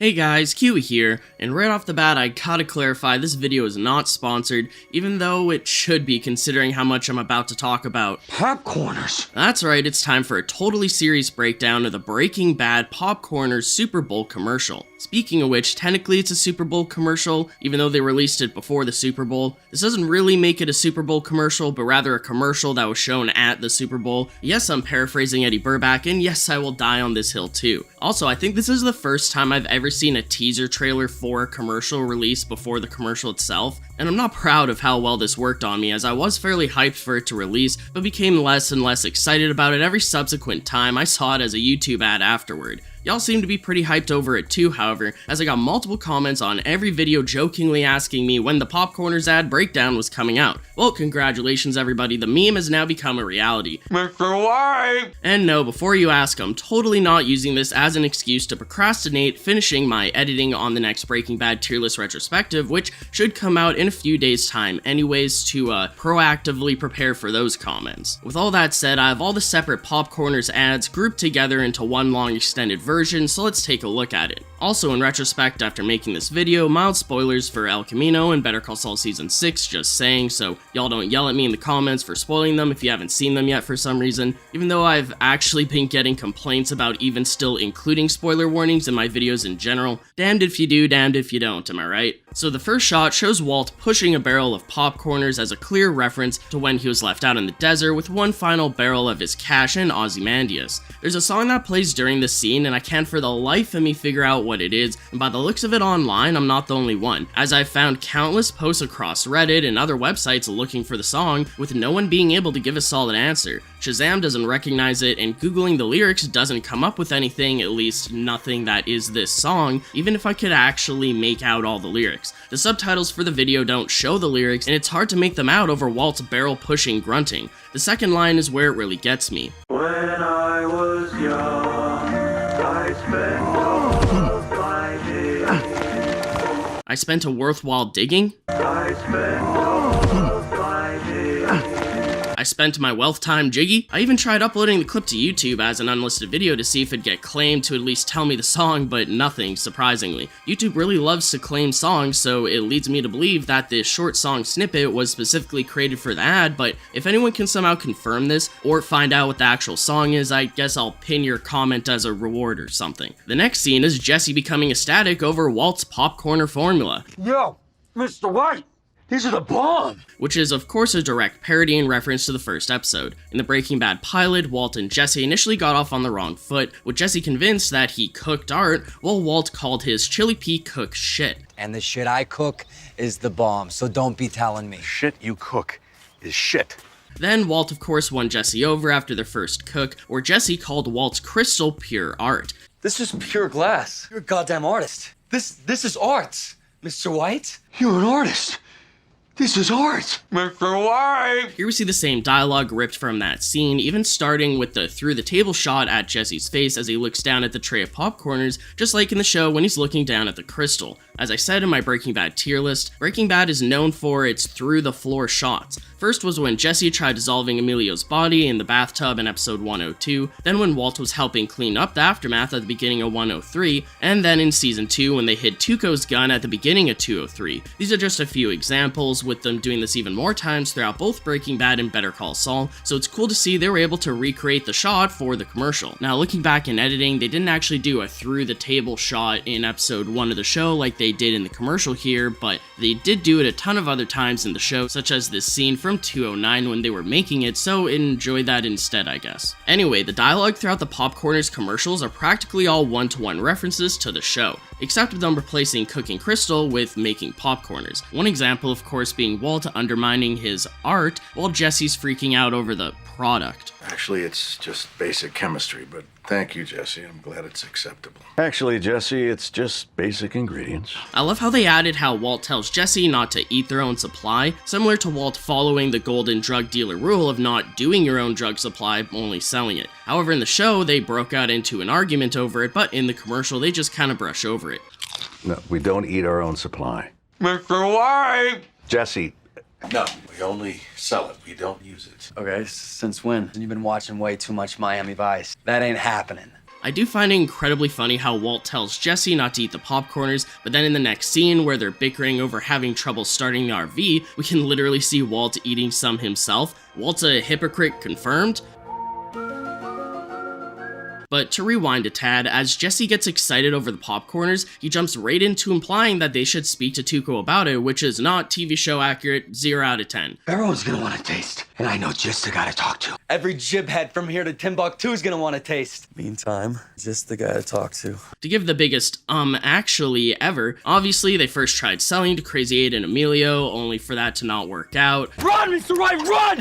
Hey guys, Kiwi here, and right off the bat I gotta clarify this video is not sponsored, even though it should be considering how much I'm about to talk about. Popcorners! That's right, it's time for a totally serious breakdown of the Breaking Bad Popcorners Superbowl commercial. Speaking of which, technically it's a Super Bowl commercial, even though they released it before the Super Bowl. This doesn't really make it a Super Bowl commercial, but rather a commercial that was shown at the Super Bowl. Yes, I'm paraphrasing Eddie Burback, and yes, I will die on this hill too. Also, I think this is the first time I've ever seen a teaser trailer for a commercial released before the commercial itself, and I'm not proud of how well this worked on me, as I was fairly hyped for it to release, but became less and less excited about it every subsequent time I saw it as a YouTube ad afterward. Y'all seem to be pretty hyped over it too, however, as I got multiple comments on every video jokingly asking me when the Popcorners ad breakdown was coming out. Well, congratulations everybody, the meme has now become a reality. Mr. White! And no, before you ask, I'm totally not using this as an excuse to procrastinate finishing my editing on the next Breaking Bad tier list retrospective, which should come out in a few days' time anyways, to proactively prepare for those comments. With all that said, I have all the separate Popcorners ads grouped together into one long extended version, so let's take a look at it. Also, in retrospect, after making this video, mild spoilers for El Camino and Better Call Saul Season 6, just saying, so y'all don't yell at me in the comments for spoiling them if you haven't seen them yet for some reason, even though I've actually been getting complaints about even still including spoiler warnings in my videos in general. Damned if you do, damned if you don't, am I right? So the first shot shows Walt pushing a barrel of popcorners as a clear reference to when he was left out in the desert with one final barrel of his cash in Ozymandias. There's a song that plays during this scene and I can't for the life of me figure out what it is, and by the looks of it online, I'm not the only one, as I've found countless posts across Reddit and other websites looking for the song, with no one being able to give a solid answer. Shazam doesn't recognize it, and googling the lyrics doesn't come up with anything, at least nothing that is this song, even if I could actually make out all the lyrics. The subtitles for the video don't show the lyrics, and it's hard to make them out over Walt's barrel-pushing grunting. The second line is where it really gets me. When I was young, I spent all of my days. I spent a worthwhile digging? I spent all of my days. I spent my wealth time jiggy? I even tried uploading the clip to YouTube as an unlisted video to see if it'd get claimed to at least tell me the song, but nothing, surprisingly. YouTube really loves to claim songs, so it leads me to believe that this short song snippet was specifically created for the ad, but if anyone can somehow confirm this, or find out what the actual song is, I guess I'll pin your comment as a reward or something. The next scene is Jesse becoming ecstatic over Walt's popcorner formula. Yo, Mr. White! These are the bomb! Which is of course a direct parody and reference to the first episode. In the Breaking Bad pilot, Walt and Jesse initially got off on the wrong foot, with Jesse convinced that he cooked art, while Walt called his chili pea cook shit. And the shit I cook is the bomb, so don't be telling me. Shit you cook is shit. Then Walt of course won Jesse over after their first cook, where Jesse called Walt's crystal pure art. This is pure glass. You're a goddamn artist. This is art, Mr. White. You're an artist! This is art! Mr. White! Here we see the same dialogue ripped from that scene, even starting with the through the table shot at Jesse's face as he looks down at the tray of popcorners, just like in the show when he's looking down at the crystal. As I said in my Breaking Bad tier list, Breaking Bad is known for its through the floor shots. First was when Jesse tried dissolving Emilio's body in the bathtub in episode 102, then when Walt was helping clean up the aftermath at the beginning of 103, and then in season 2 when they hid Tuco's gun at the beginning of 203. These are just a few examples, with them doing this even more times throughout both Breaking Bad and Better Call Saul, so it's cool to see they were able to recreate the shot for the commercial. Now looking back in editing, they didn't actually do a through the table shot in episode 1 of the show like they did in the commercial here, but they did do it a ton of other times in the show, such as this scene from 209 when they were making it, so enjoy that instead, I guess. Anyway, the dialogue throughout the Popcorners commercials are practically all one-to-one references to the show, except with them replacing cooking crystal with making popcorners. One example, of course, being Walt undermining his art while Jesse's freaking out over the product. Actually, it's just basic chemistry, but thank you, Jesse. I'm glad it's acceptable. Actually, Jesse, it's just basic ingredients. I love how they added how Walt tells Jesse not to eat their own supply, similar to Walt following the golden drug dealer rule of not doing your own drug supply, only selling it. However, in the show, they broke out into an argument over it, but in the commercial, they just kind of brush over it. No, we don't eat our own supply. Mr. White! Jesse, No, we only sell it. We don't use it. Okay, since when? You've been watching way too much Miami Vice. That ain't happening. I do find it incredibly funny how Walt tells Jesse not to eat the popcorners, but then in the next scene where they're bickering over having trouble starting the RV, we can literally see Walt eating some himself. Walt's a hypocrite confirmed. But to rewind a tad, as Jesse gets excited over the popcorners, he jumps right into implying that they should speak to Tuco about it, which is not TV show accurate, 0 out of 10. Everyone's gonna want to taste, and I know just the guy to talk to. Every jibhead from here to Timbuktu is gonna want to taste. Meantime, just the guy to talk to. To give the biggest actually ever, obviously they first tried selling to Crazy 8 and Emilio, only for that to not work out. Run, Mr. White, run!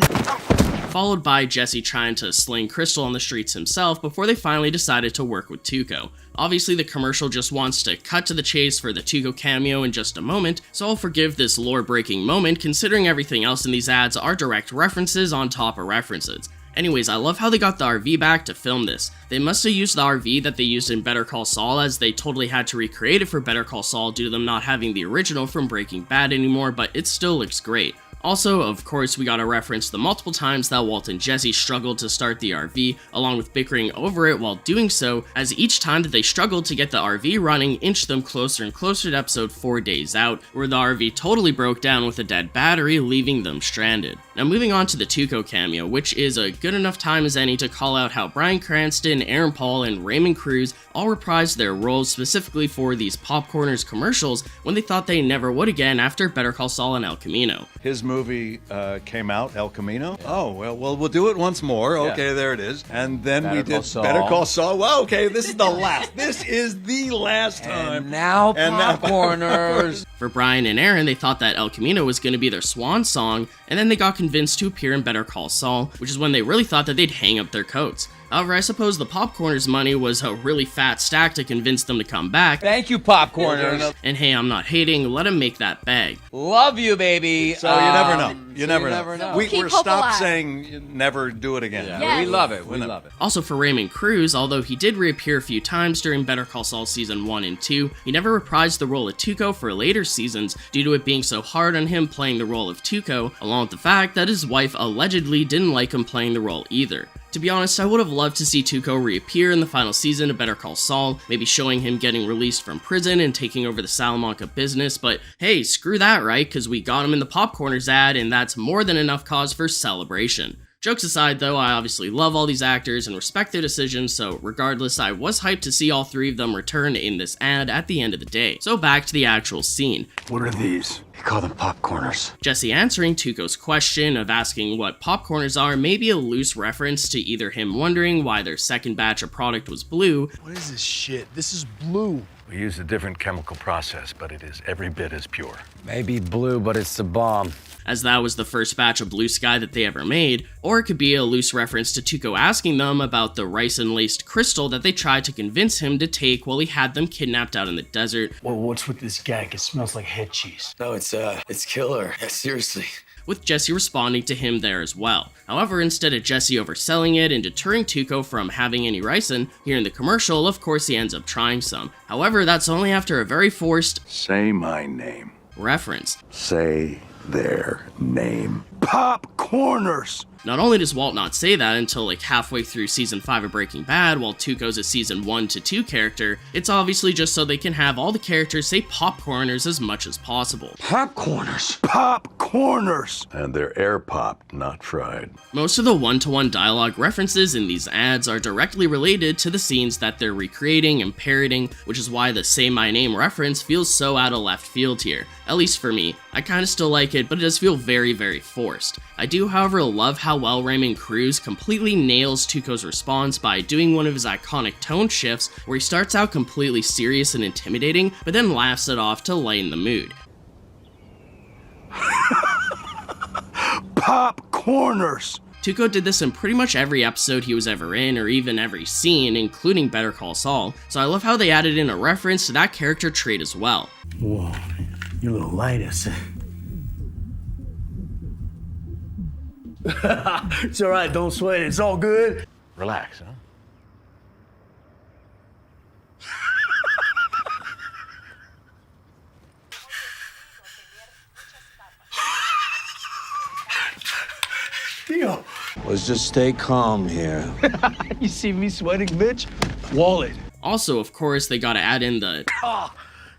Followed by Jesse trying to sling Crystal on the streets himself before they finally decided to work with Tuco. Obviously the commercial just wants to cut to the chase for the Tuco cameo in just a moment, so I'll forgive this lore-breaking moment considering everything else in these ads are direct references on top of references. Anyways, I love how they got the RV back to film this. They must have used the RV that they used in Better Call Saul, as they totally had to recreate it for Better Call Saul due to them not having the original from Breaking Bad anymore, but it still looks great. Also, of course, we gotta reference the multiple times that Walt and Jesse struggled to start the RV, along with bickering over it while doing so, as each time that they struggled to get the RV running inched them closer and closer to episode 4 Days Out, where the RV totally broke down with a dead battery, leaving them stranded. Now moving on to the Tuco cameo, which is a good enough time as any to call out how Bryan Cranston, Aaron Paul, and Raymond Cruz all reprised their roles specifically for these Popcorners commercials when they thought they never would again after Better Call Saul and El Camino. His movie came out, El Camino. Oh, well, we'll do it once more. Okay, there it is. And then we did Better Call Saul. Well, okay, this is the last. This is the last time. And now Popcorners. For Brian and Aaron, they thought that El Camino was going to be their swan song, and then they got convinced to appear in Better Call Saul, which is when they really thought that they'd hang up their coats. However, I suppose the Popcorners money was a really fat stack to convince them to come back. Thank you, Popcorners. And hey, I'm not hating, let them make that bag. Love you, baby. So you never know. You never know. Keep We're hope stopped alive. saying never do it again. Yes. We love it. We love it. Also for Raymond Cruz, although he did reappear a few times during Better Call Saul season 1 and 2, he never reprised the role of Tuco for later seasons due to it being so hard on him playing the role of Tuco, along with the fact that his wife allegedly didn't like him playing the role either. To be honest, I would have loved to see Tuco reappear in the final season of Better Call Saul, maybe showing him getting released from prison and taking over the Salamanca business, but hey, screw that, right? Because we got him in the Popcorners ad, and that's more than enough cause for celebration. Jokes aside though, I obviously love all these actors and respect their decisions, so regardless, I was hyped to see all three of them return in this ad at the end of the day. So back to the actual scene. What are these? They call them popcorners. Jesse answering Tuco's question of asking what popcorners are may be a loose reference to either him wondering why their second batch of product was blue. What is this shit? This is blue. We use a different chemical process, but it is every bit as pure. Maybe blue, but it's the bomb. As that was the first batch of Blue Sky that they ever made, or it could be a loose reference to Tuco asking them about the rice-laced crystal that they tried to convince him to take while he had them kidnapped out in the desert. Well, what's with this gag? It smells like head cheese. No, it's killer. Yeah, seriously. With Jesse responding to him there as well. However, instead of Jesse overselling it and deterring Tuco from having any ricin, here in the commercial, of course he ends up trying some. However, that's only after a very forced Say my name. reference. Say their name. Popcorners! Not only does Walt not say that until like halfway through season 5 of Breaking Bad, while Tuco's a season 1 to 2 character, it's obviously just so they can have all the characters say popcorners as much as possible. Popcorners! Popcorners! And they're air popped, not fried. Most of the one-to-one dialogue references in these ads are directly related to the scenes that they're recreating and parroting, which is why the Say My Name reference feels so out of left field here. At least for me. I kinda still like it, but it does feel very, very forced. I do, however, love how well Raymond Cruz completely nails Tuco's response by doing one of his iconic tone shifts where he starts out completely serious and intimidating, but then laughs it off to lighten the mood. Popcorners! Tuco did this in pretty much every episode he was ever in, or even every scene, including Better Call Saul, so I love how they added in a reference to that character trait as well. Whoa, you're a little light, is it? It's all right, don't sweat it. It's all good. Relax, huh? Theo. Let's just stay calm here. You see me sweating, bitch? Wallet. Also, of course, they gotta add in the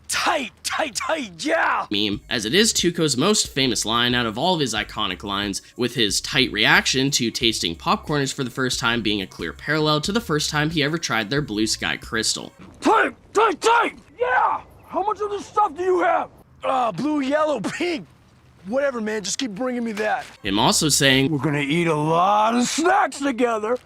Tight, yeah! meme, as it is Tuco's most famous line out of all of his iconic lines, with his tight reaction to tasting popcorners for the first time being a clear parallel to the first time he ever tried their Blue Sky Crystal. Tight, yeah! How much of this stuff do you have? Blue, yellow, pink. Whatever, man, just keep bringing me that. Him also saying, "We're gonna eat a lot of snacks together."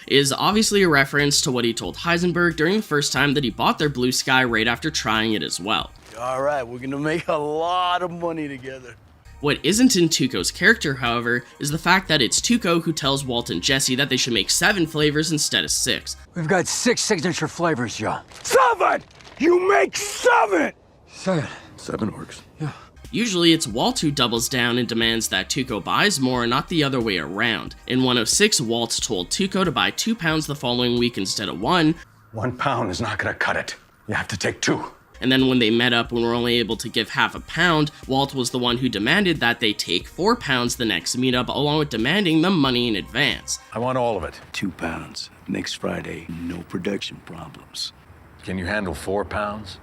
is obviously a reference to what he told Heisenberg during the first time that he bought their Blue Sky right after trying it as well. All right, we're gonna make a lot of money together. What isn't in Tuco's character, however, is the fact that it's Tuco who tells Walt and Jesse that they should make 7 flavors instead of 6. We've got 6 signature flavors, Joe. 7! You make 7! 7. 7 works. Yeah. Usually it's Walt who doubles down and demands that Tuco buys more, not the other way around. In 106, Walt told Tuco to buy 2 pounds the following week instead of 1. 1 pound is not gonna cut it. You have to take 2. And then when they met up and were only able to give half a pound, Walt was the one who demanded that they take 4 pounds the next meetup, along with demanding the money in advance. I want all of it. 2 pounds. Next Friday, no production problems. Can you handle 4 pounds?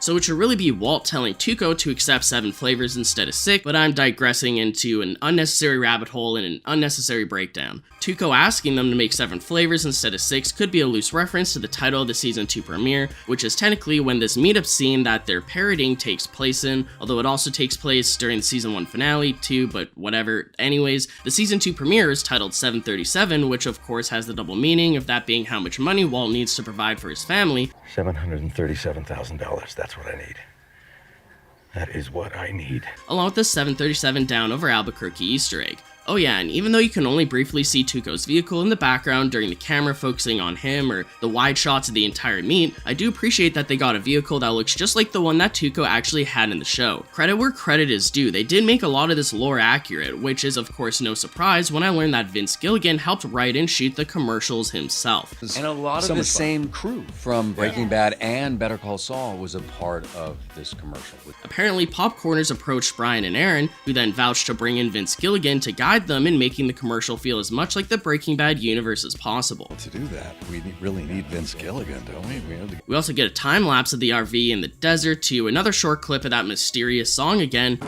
So it should really be Walt telling Tuco to accept 7 flavors instead of 6, but I'm digressing into an unnecessary rabbit hole and an unnecessary breakdown. Tuco asking them to make 7 flavors instead of 6 could be a loose reference to the title of the Season 2 premiere, which is technically when this meetup scene that they're parroting takes place in, although it also takes place during the Season 1 finale too, but whatever. Anyways, the Season 2 premiere is titled 737, which of course has the double meaning of that being how much money Walt needs to provide for his family. $737,000, that's what I need. That is what I need. Along with the 737 down over Albuquerque Easter egg. Oh yeah, and even though you can only briefly see Tuco's vehicle in the background during the camera focusing on him or the wide shots of the entire meet, I do appreciate that they got a vehicle that looks just like the one that Tuco actually had in the show. Credit where credit is due, they did make a lot of this lore accurate, which is of course no surprise when I learned that Vince Gilligan helped write and shoot the commercials himself. And a lot of the same crew from Breaking Bad and Better Call Saul was a part of this commercial. Apparently, Popcorners approached Brian and Aaron, who then vouched to bring in Vince Gilligan to guide them in making the commercial feel as much like the Breaking Bad universe as possible. To do that, we really need Vince Gilligan, don't we? We also get a time lapse of the RV in the desert to another short clip of that mysterious song again,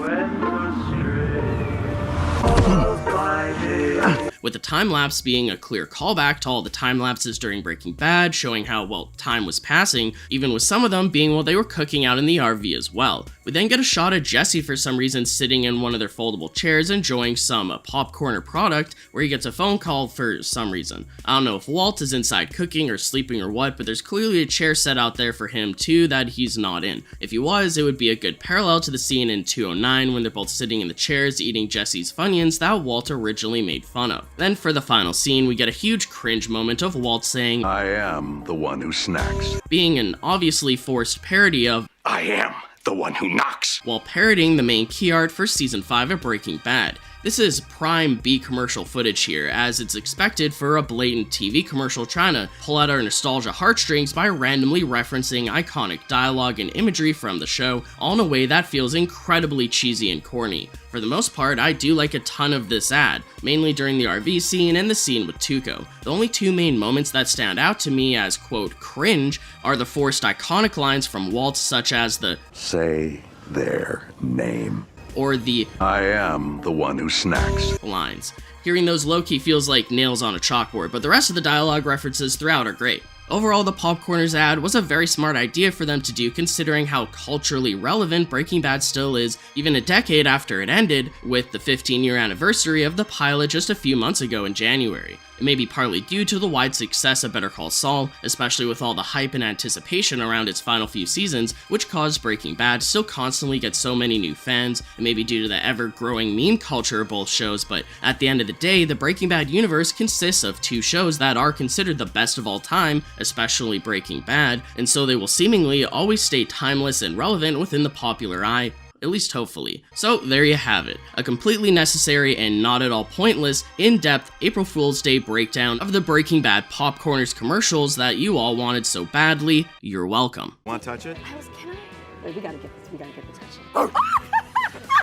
with the time lapse being a clear callback to all the time lapses during Breaking Bad, showing how, well, time was passing, even with some of them being while they were cooking out in the RV as well. We then get a shot of Jesse for some reason sitting in one of their foldable chairs enjoying some popcorn or product, where he gets a phone call for some reason. I don't know if Walt is inside cooking or sleeping or what, but there's clearly a chair set out there for him too that he's not in. If he was, it would be a good parallel to the scene in 209 when they're both sitting in the chairs eating Jesse's Funyuns that Walt originally made fun of. Then for the final scene, we get a huge cringe moment of Walt saying, I am the one who snacks. being an obviously forced parody of I am the one who knocks. while parroting the main key art for Season 5 of Breaking Bad. This is prime B commercial footage here, as it's expected for a blatant TV commercial trying to pull out our nostalgia heartstrings by randomly referencing iconic dialogue and imagery from the show, all in a way that feels incredibly cheesy and corny. For the most part, I do like a ton of this ad, mainly during the RV scene and the scene with Tuco. The only 2 main moments that stand out to me as, quote, cringe, are the forced iconic lines from Walt, such as the Say their name. or the I am the one who snacks. lines. Hearing those low-key feels like nails on a chalkboard, but the rest of the dialogue references throughout are great. Overall, the Popcorners ad was a very smart idea for them to do considering how culturally relevant Breaking Bad still is, even a decade after it ended, with the 15-year anniversary of the pilot just a few months ago in January. It may be partly due to the wide success of Better Call Saul, especially with all the hype and anticipation around its final few seasons, which caused Breaking Bad to still constantly get so many new fans. It may be due to the ever-growing meme culture of both shows, but at the end of the day, the Breaking Bad universe consists of 2 shows that are considered the best of all time, especially Breaking Bad, and so they will seemingly always stay timeless and relevant within the popular eye. At least hopefully. So there you have it, a completely necessary and not at all pointless, in-depth April Fool's Day breakdown of the Breaking Bad Popcorners commercials that you all wanted so badly. You're welcome. Want to touch it? Can I? Wait, we gotta get this touching.